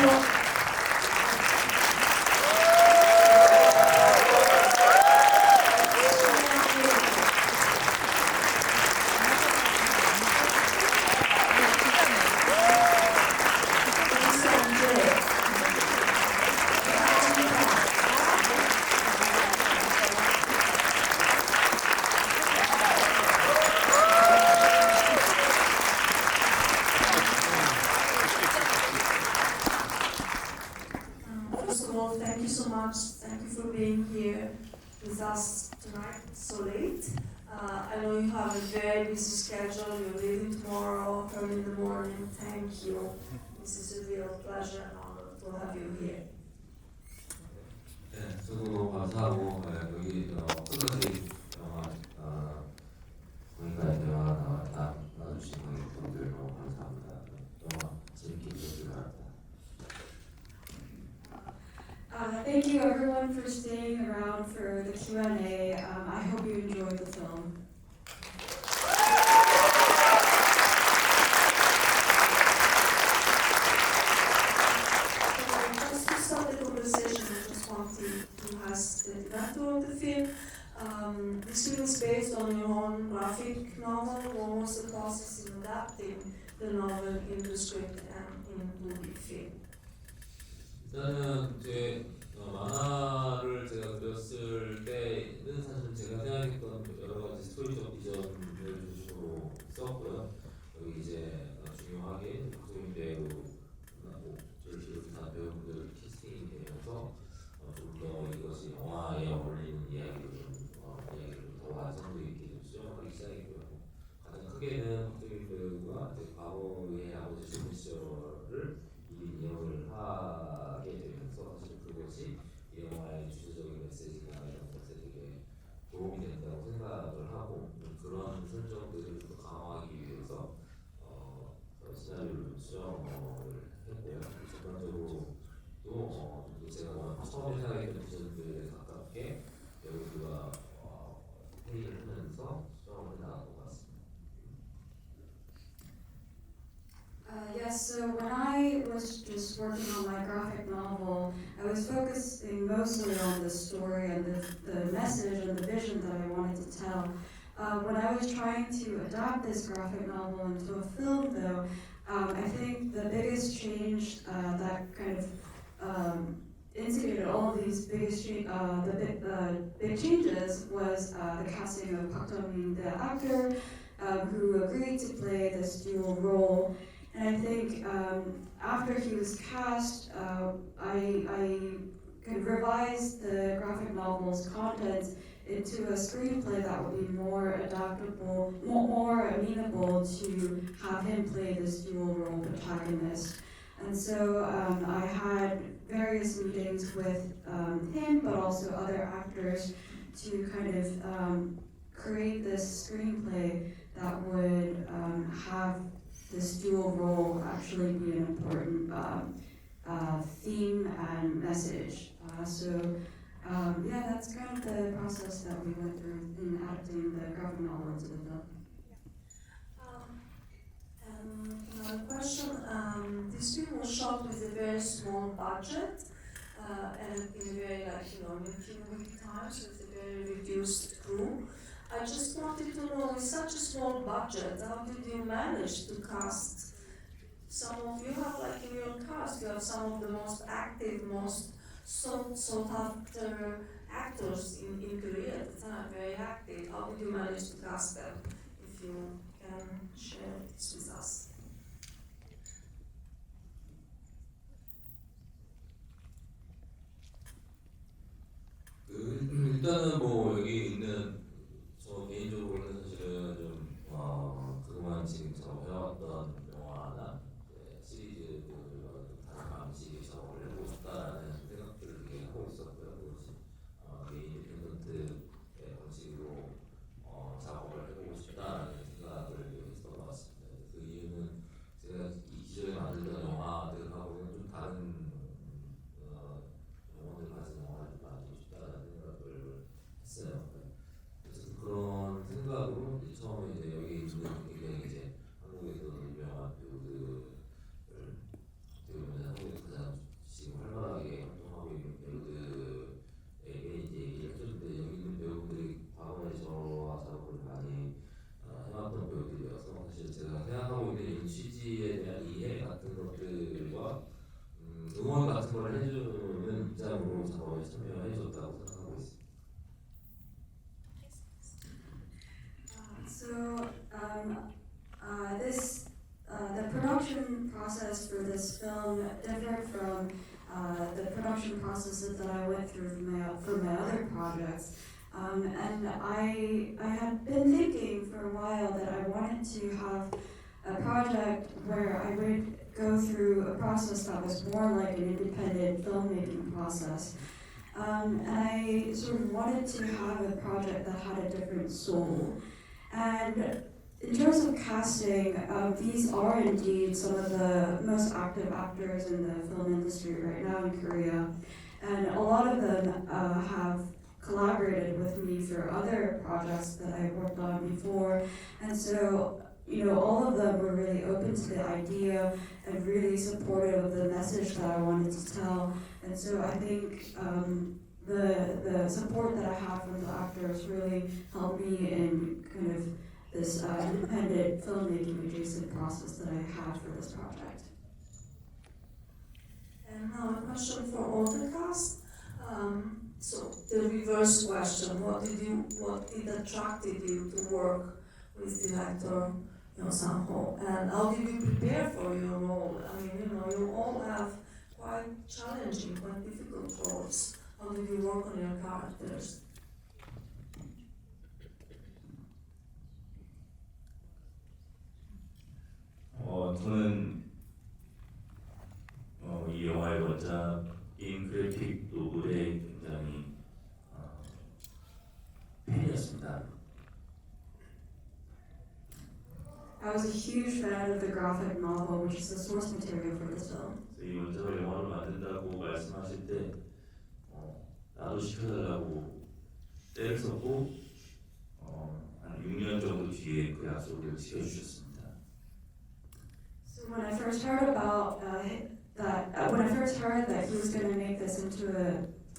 안녕하세요. First of all, thank you so much. Thank you for being here with us tonight so late. I know you have a very busy schedule. You're leaving tomorrow, early in the morning. Thank you. This is a real pleasure and honor to have you here. 네, 저도 너무 감사하고 여기 끝까지 거기까지 대화 나눠주신 분들 너무 감사합니다. 영화 재밌게 보실 것 같아요. Thank you everyone for staying around for the Q&A. I hope you enjoyed the film. Just to start the conversation, I just want to ask the director of the film. This film is based on your own graphic novel. What was the process in adapting the novel into script and into the film? 일단은 제 만화를 제가 그렸을 때는 사실 제가 생각했던 여러 가지 스토리적 비전을 중심으로 썼고요. 여기 이제 중요하게 박소민 배우하고 저를 비롯한 배우분들 캐스팅이 되면서 좀 더 이것이 영화에 어울리는 이야기를 더 완성도 있게 좀 수정하기 시작했고요. 가장 크게는 박소민 배우가 이제 과거의 아버지 죽은 시절을 이용을 하게 되면서 사실 그것이 이 영화의 주제적인 메시지나 이런 것에 되게 도움이 된다고 생각을 하고 그런 설정들을 좀 더 강화하기 위해서 시나리오를 수정을 했고요. 전반적으로 또 제가 처음에 생각했던 비전들에 가깝게 배우들과 회의를 하면서 수정을 해나간 것 같습니다. Yes, so when I was just working on my graphic novel, I was focusing mostly on the story and the message and the vision that I wanted to tell. When I was trying to adapt this graphic novel into a film, though, I think the biggest change that kind of instigated all of these big changes was the casting of Park Dong-min, the actor, who agreed to play this dual role. And I think after he was cast, I kind of revised the graphic novel's contents into a screenplay that would be more adaptable, more amenable to have him play this dual role protagonist. And so I had various meetings with him, but also other actors to kind of create this screenplay that would have this dual role actually be an important theme and message. Yeah, that's kind of the process that we went through in adapting the graphic novel into the film. Another question. This film was shot with a very small budget and in a very in times with a very reduced crew. I just wanted to know, with such a small budget, how did you manage to cast some of you have in your cast, you have some of the most active, most sought after actors in Korea at the time, very active. How did you manage to cast them? If you can share this with us. 일단은 뭐 여기 있는 저 개인적으로는 사실은 좀 그동안 지금 작업해왔던 영화나 시리즈들과 다른 방식의 작업을 해보고 싶다라는 생각들을 되게 하고 있었고요. 그것이 개인 인디펜던트의 방식으로 작업을 해보고 싶다라는 생각을 했던 것 같습니다. 그 이유는 참고를 해주는 입장으로 작업에 참여해줬다고 생각하고 있습니다. The production process for this film differed from the production processes that I went through for my other projects. And I had been thinking for a while that I wanted to have a project where I would go through a process that was more like an independent filmmaking process. And I sort of wanted to have a project that had a different soul. And in terms of casting, these are indeed some of the most active actors in the film industry right now in Korea. And a lot of them have collaborated with me for other projects that I worked on before. And so, all of them were really open to the idea and really supportive of the message that I wanted to tell. And so I think the support that I have from the actors really helped me in kind of this independent filmmaking adjacent process that I had for this project. And now a question for all the cast. So the reverse question: what attracted you to work with director Sang-ho, and how did you prepare for your role? I mean, you all have quite challenging, quite difficult roles. How did you work on your characters? 저는 이 영화의 원작인 그래픽 노블의 굉장히 팬이었습니다. I was a huge fan of the graphic novel, which is the source material for this film. 이 원작을 영화로 만든다고 말씀하실 때 나도 시켜달라고 때를 썼고 한 6년 정도 뒤에 그 약속을 지켜주셨습니다. So when I first heard about when I first heard that he was going to make this into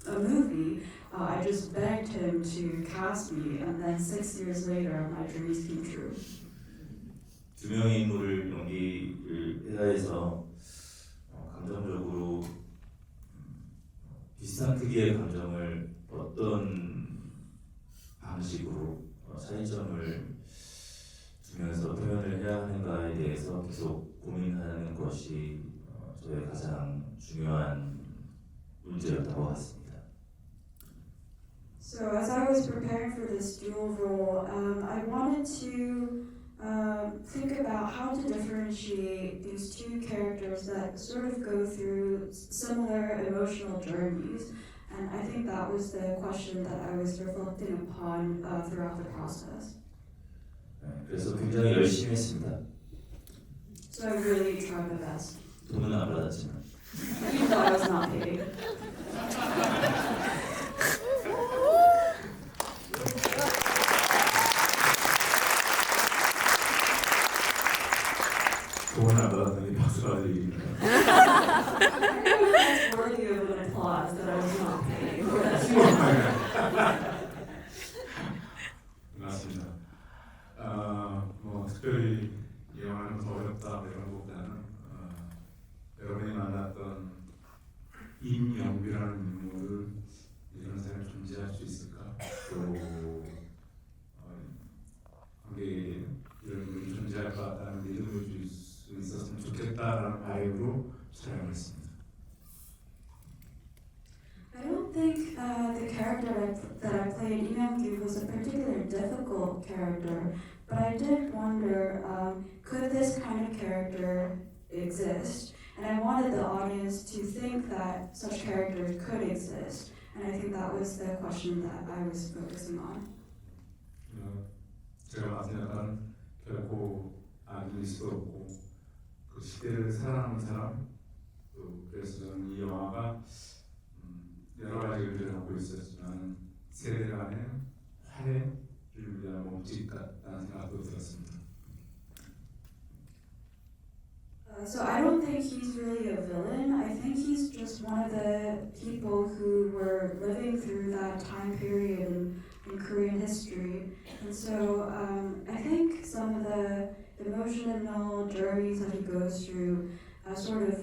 a movie, I just begged him to cast me, and then 6 years later, my dreams came true. 두 명의 인물을 연기를 해야 해서 감정적으로 비슷한 크기의 감정을 어떤 방식으로 차이점을 주면서 표현을 해야 하는가에 대해서 계속 고민하는 것이 저의 가장 중요한 문제였다고 같습니다. So as I was preparing for this dual role, I wanted to think about how to differentiate these two characters that sort of go through similar emotional journeys. And I think that was the question that I was reflecting upon throughout the process. 그래서 굉장히 열심히 했습니다. So I really tried my best. 돈은 안 받았지만. Even though I was not paid. 돈은 안 받았더니 박수가 들리네요. It's worthy of an applause that I was not paid. 맞습니다. 특별히 이 영화는 더 어렵다 이런 것보다는 여러분이 만났던 임영비라는 인물을 이런 사람이 존재할 수 있을까? 또 관계에 이런 인물이 존재할 것 같다는 믿음을 줄 수 있었으면 좋겠다라는 바람으로 촬영을 했습니다. I don't think the character that I played, Lee Myung-gyu, was a particularly difficult character, but I did wonder, could this kind of character exist? And I wanted the audience to think that such characters could exist, and I think that was the question that I was focusing on. 제가 맡은 역할은 결코 악인일 수도 없고 그 시대를 살아남은 사람, 또 그래서 저는 이 영화가 여러 가지 의미를 갖고 있었지만 세대 간의 화해를 위한 몸짓 같다는 생각도 들었습니다. So I don't think he's really a villain. I think he's just one of the people who were living through that time period in Korean history. And so I think some of the emotional journeys that he goes through sort of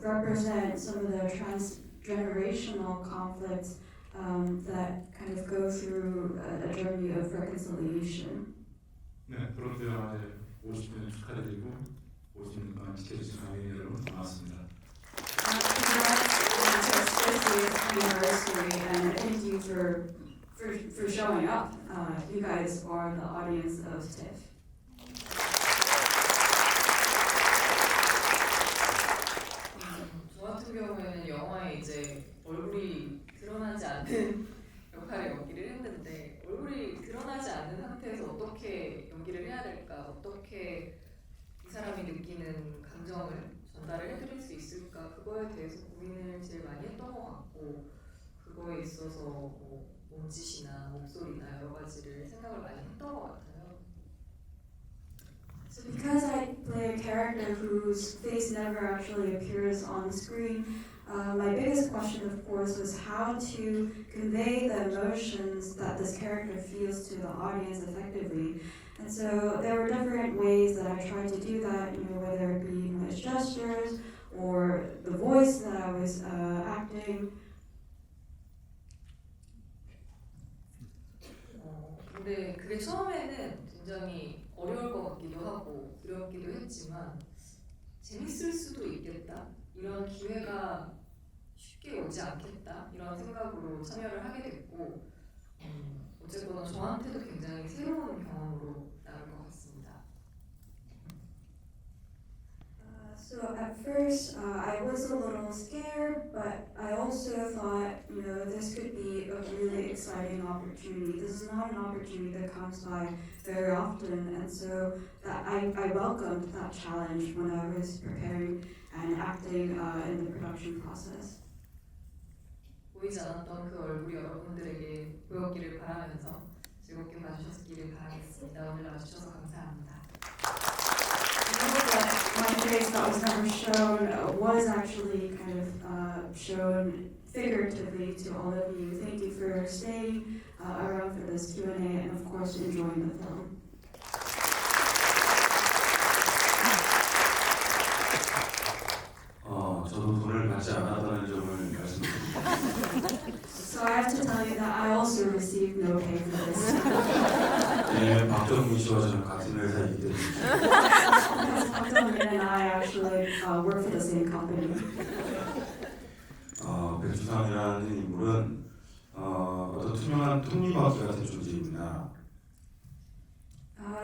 represent some of the transgenerational conflicts that kind of go through a journey of reconciliation. 네, 토론토 영화제 50주년 축하드리고 50년 동안 지켜주신 관객 여러분 고맙습니다. Congrats on this 50th anniversary, and thank you for showing up. You guys are the audience of TIFF. 저 같은 경우에는 영화에 이제 얼굴이 드러나지 않는 역할을 연기를 했는데 얼굴이 드러나지 않는 상태에서 어떻게 연기를 해야 될까, 어떻게 이 사람이 느끼는 감정을 전달을 해드릴 수 있을까, 그거에 대해서 고민을 제일 많이 했던 것 같고, 그거에 있어서 뭐 몸짓이나 목소리나 여러 가지를 생각을 많이 했던 것 같아요. So because I play a character whose face never actually appears on screen, my biggest question, of course, was how to convey the emotions that this character feels to the audience effectively. And so there were different ways that I tried to do that, whether it be my gestures or the voice that I was acting. 근데 그게 처음에는 굉장히 어려울 것 같기도 하고 두렵기도 했지만 재밌을 수도 있겠다, 이런 기회가 쉽게 오지 않겠다, 이런 생각으로 참여를 하게 됐고, 어쨌거나 저한테도 굉장히 새로운 경험으로 나올 것 같습니다. So at first, I was a little scared, but I also thought, this could be a really exciting opportunity. This is not an opportunity that comes by very often, and so that I welcomed that challenge when I was preparing and acting in the production process. 보이지 않았던 그 얼굴이 여러분들에게 보였기를 바라면서 즐겁게 봐주셨기를 바라겠습니다. 오늘 와주셔서 감사합니다. I hope that my face that was never shown was actually kind of shown figuratively to all of you. Thank you for staying around for this Q&A and of course enjoying the film. 저도 돈을 받지 않았다는 점을 말씀드립니다. So I have to tell you that I also received no pay for this. 왜냐면 박정민 씨와 저는 같은 회사이기 때문에. Because Park Dong-min and I actually work for the same company. 백주상이라는 인물은 어떤 투명한 톱니바퀴 같은 존재입니다.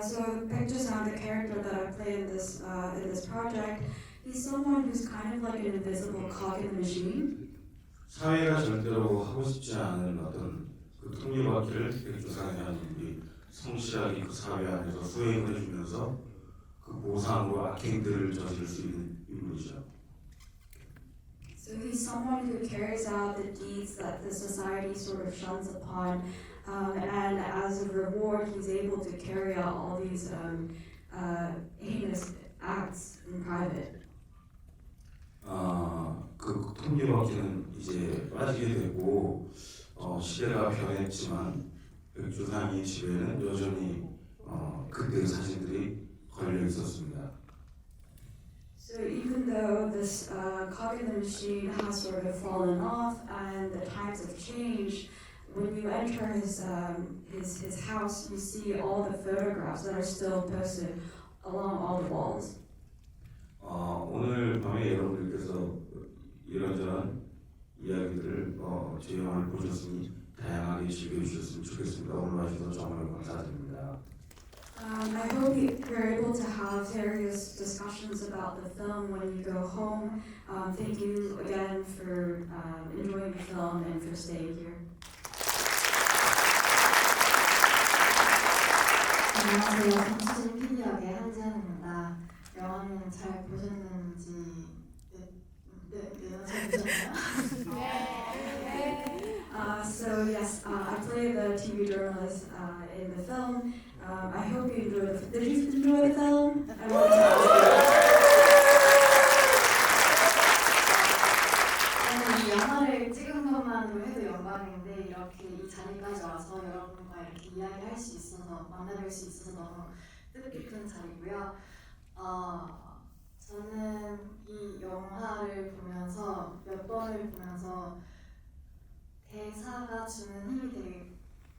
So Baek Joo-sang, the character that I play in this project, he's someone who's kind of like an invisible cog in the machine. 사회가 절대로 하고 싶지 않은 어떤 그 톱니바퀴를 백주상이라는 인물이 성실하게 그 사회 안에서 수행을 해주면서 그 보상으로 악행들을 저지를 수 있는 인물이죠. So he's someone who carries out the deeds that the society sort of shuns upon, and as a reward, he's able to carry out all these heinous acts in private. 그 톱니바퀴는 이제 빠지게 되고 시대가 변했지만 백주상의 집에는 여전히 그때의 사진들이 걸려 있었습니다. So even though this cog in the machine has sort of fallen off and the times have changed, when you enter his house, you see all the photographs that are still posted along all the walls. 오늘 밤에 여러분들께서 이런저런 이야기들을 제 영화를 보셨으니 다양하게 즐겨 주셨으면 좋겠습니다. 오늘 와주셔서 정말 감사드립니다. I hope you're able to have various discussions about the film when you go home. Thank you again for enjoying the film and for staying here. 안녕하세요. 정수진 PD역의 한지현입니다. 영화는 잘 보셨는지 잘 보셨나요? So yes, I play the TV journalist in the film. I hope you enjoyed the film. Did you enjoy the film? I wanted to ask 이 영화를 찍은 것만으로 해도 영광인데 이렇게 이 자리까지 와서 여러분과 이렇게 이야기할 수 있어서 만나뵐 수 있어서 너무 뜻깊은 자리고요. 저는 이 영화를 영화를 보면서 몇 번을 보면서 대사가 주는 힘이 되게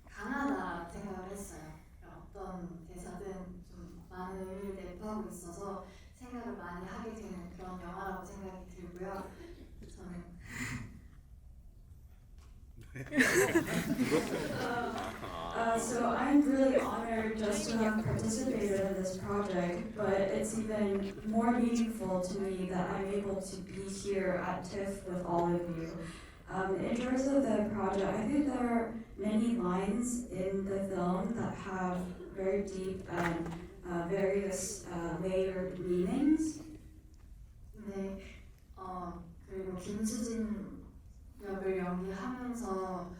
강하다라는 생각을 했어요. 어떤 대사든 좀 많은 의미를 내포하고 있어서 생각을 많이 하게 되는 그런 영화라고 생각이 들고요. 저는 So I'm really honored just to have participated in this project, but it's even more meaningful to me that I'm able to be here at TIFF with all of you. In terms of the project, I think there are many lines in the film that have very deep and various layered meanings. 네, 그리고 김수진 역을 연기하면서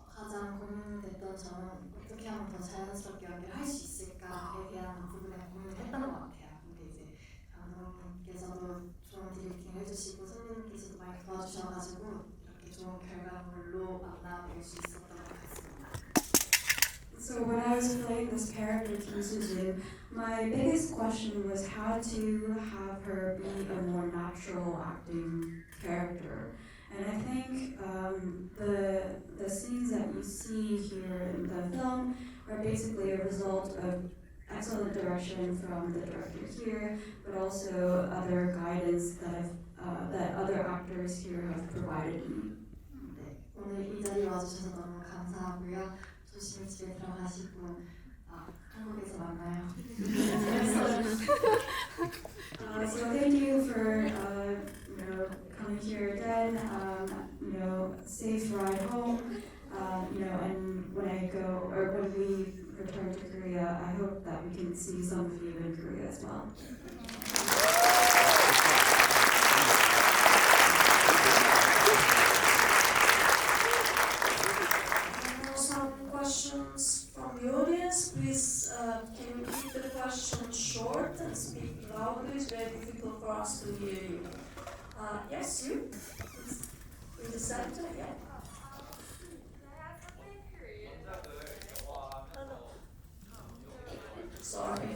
가장 고민됐던 점은 어떻게 하면 더 자연스럽게 연기를 할 수 있을까에 대한 부분에 고민을 했던 것 같아요. 근데 이제 감독님께서도 좋은 디렉팅을 해주시고 선배님께서도 많이 도와주셔가지고 이렇게 좋은 결과물로 만나뵐 수 있었던 것 같습니다. So when I was playing this character, Kim Soo-jin, my biggest question was how to have her be a more natural acting character. And I think the scenes that you see here in the film are basically a result of excellent direction from the director here, but also other guidance that other actors here have provided me. 네, 오늘 이 자리에 와주셔서 너무 감사하고요. 조심히 집에 들어가시고 한국에서 만나요. So thank you for coming here again. Safe ride home. And when we return to Korea, I hope that we can see some of you in Korea as well. Some questions from the audience. Please, can you keep the question short and speak loudly? It's very difficult for us to hear you. Yes, you? In the center, yeah. Sorry.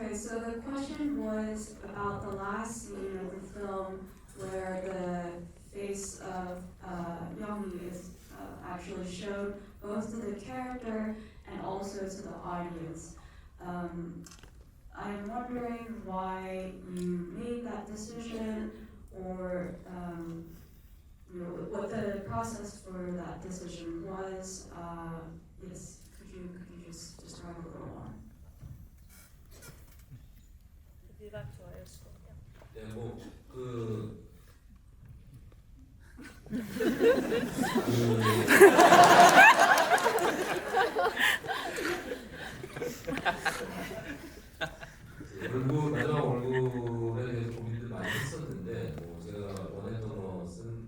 Okay, so the question was about the last scene of the film where the face of Youngie is actually shown both to the character and also to the audience. I'm wondering why you made that decision, or what the process for that decision was. Yes, could you just describe a little more? 네, 마지막 얼굴에 대해서 고민들 많이 했었는데, 제가 원했던 것은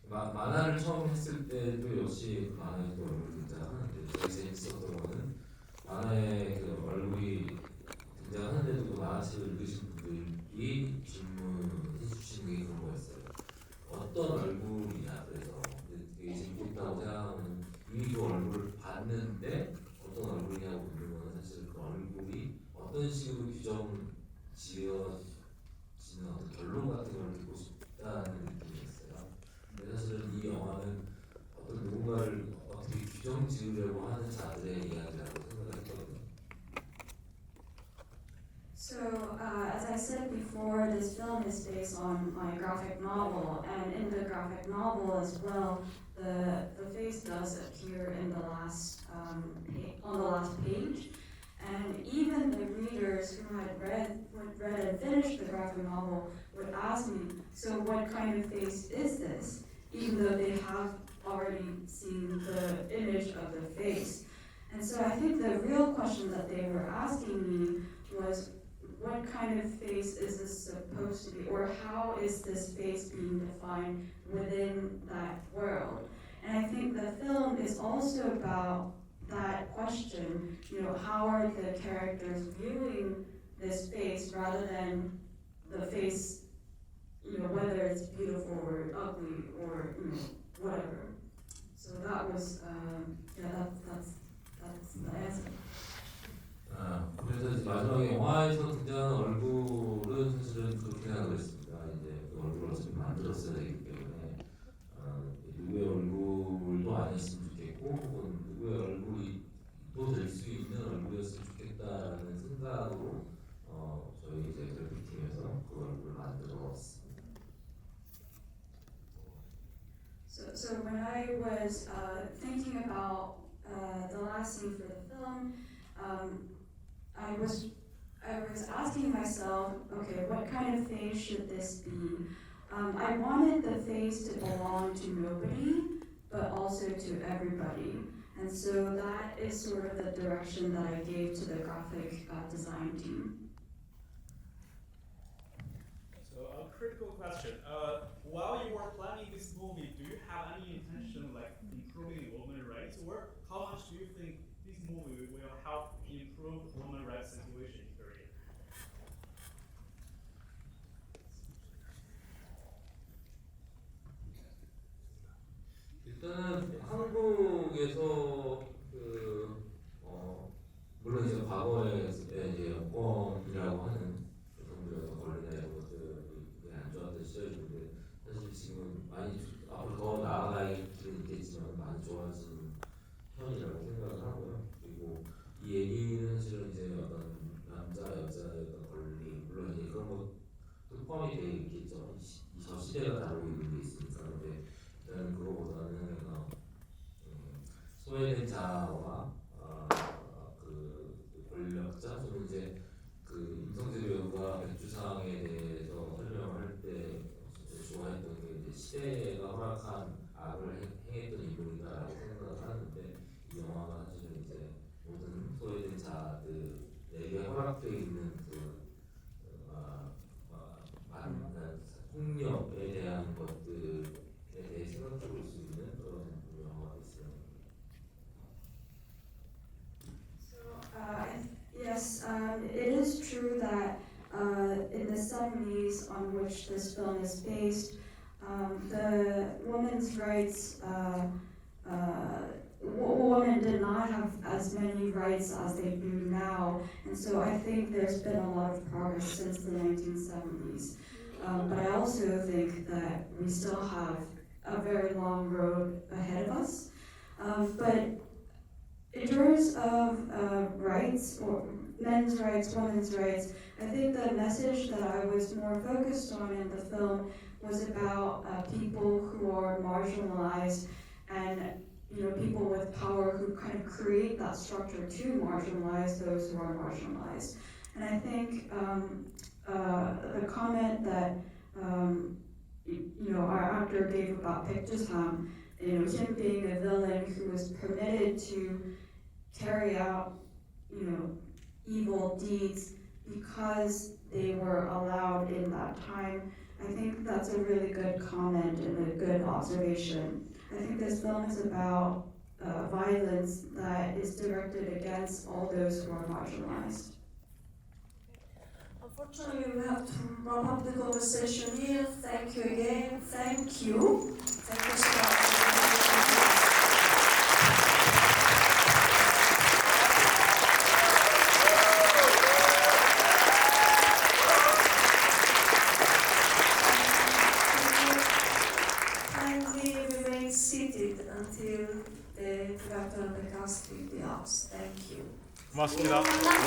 만화를 처음 했을 때도 역시 그 만화에도 얼굴이 등장하는데, 제일 재밌었던 거는 만화에 그 얼굴이 등장하는데도 그 만화책을 읽으신 분들이 질문해 주시는 게 그런 거였어요. 어떤 얼굴이냐, 그래서 되게 재밌겠다고 생각하는, 이미 그 얼굴을 봤는데 어떤 얼굴이냐고 묻는 거는 사실 그 얼굴이 어떤 식으로 규정 지어지는 어떤 결론 같은 걸 듣고 싶다는 느낌이었어요. 근데 사실은 이 영화는 어떤 누군가를 어떻게 규정 지으려고 하는 자들의 이야기라고 생각을 했거든요. So, as I said before, this film is based on my graphic novel, and in the graphic novel as well, the face does appear in the last on the last page, and even the readers who had read and finished the graphic novel would ask me, "So, what kind of face is this?" Even though they have already seen the image of the face, and so I think the real question that they were asking me was, what kind of face is this supposed to be, or how is this face being defined within that world? And I think the film is also also about that question, how are the characters viewing this face rather than the face, whether it's beautiful or ugly or whatever. So that was, that's the answer. 그래서 이제 마지막에 영화에서 등장하는 얼굴은 사실은 그렇게 생각을 했습니다. 이제 그 얼굴을 어차피 만들었어야 되기 때문에 누구의 얼굴도 아니었으면 좋겠고 혹은 누구의 얼굴이 또 될 수 있는 얼굴이었으면 좋겠다라는 생각으로 저희 이제 그래픽팀에서 그 얼굴을 만들어왔습니다. So when I was thinking about the last scene for the film, I was asking myself, okay, what kind of face should this be? I wanted the face to belong to nobody, but also to everybody. And so that is sort of the direction that I gave to the graphic design team. So a critical question. While you were planning this movie, do you have any intention like improving women's rights, or how much do you think this movie will help improve women's rights situation in Korea? 일단은 한국에서 물론 이제 과거에 이제 여권이라고 하는 여성들의 권리나 이런 것들이 안 좋았던 시절인데 사실 지금은 많이 앞으로 더 나아갈 길은 있겠지만 많이 좋아진 편이라고 생각을 하고요. 그리고 이 얘기는 사실은 이제 어떤 남자 여자의 어떤 권리 물론 이제 그런 것도 포함이 되어 있겠죠. 저 시대가 다루고 있는 게 있으니까. 근데 일단 그거보다는 소외된 자와 그 권력자 또는 이제 그 임성재 배우가 백주상에 대해서 설명을 할 때 좋아했던 게 이제 시대가 허락한 악을 행했던 인물이다라고 생각을 하는데 이 영화가 사실은 이제 모든 소외된 자들에게 허락되어 있는 폭력에 대한 것들에 대해 생각해 볼 수 있는 그런 영화가 있어요. Yes, it is true that in the 70s on which this film is based, the women's rights, women did not have as many rights as they do now, and so I think there's been a lot of progress since the 1970s. But I also think that we still have a very long road ahead of us. But in terms of rights, or men's rights, women's rights, I think the message that I was more focused on in the film was about people who are marginalized and people with power who kind of create that structure to marginalize those who are marginalized. And I think the comment that our actor gave about Baek Ju-sang, him being a villain who was permitted to carry out, evil deeds because they were allowed in that time. I think that's a really good comment and a good observation. I think this film is about violence that is directed against all those who are marginalized. Unfortunately, we have to wrap up the conversation here. Thank you again. Thank you. Thank you so much. Kindly remain seated until the director of the cast leave the house. Thank you. 고맙습니다. 고맙습니다.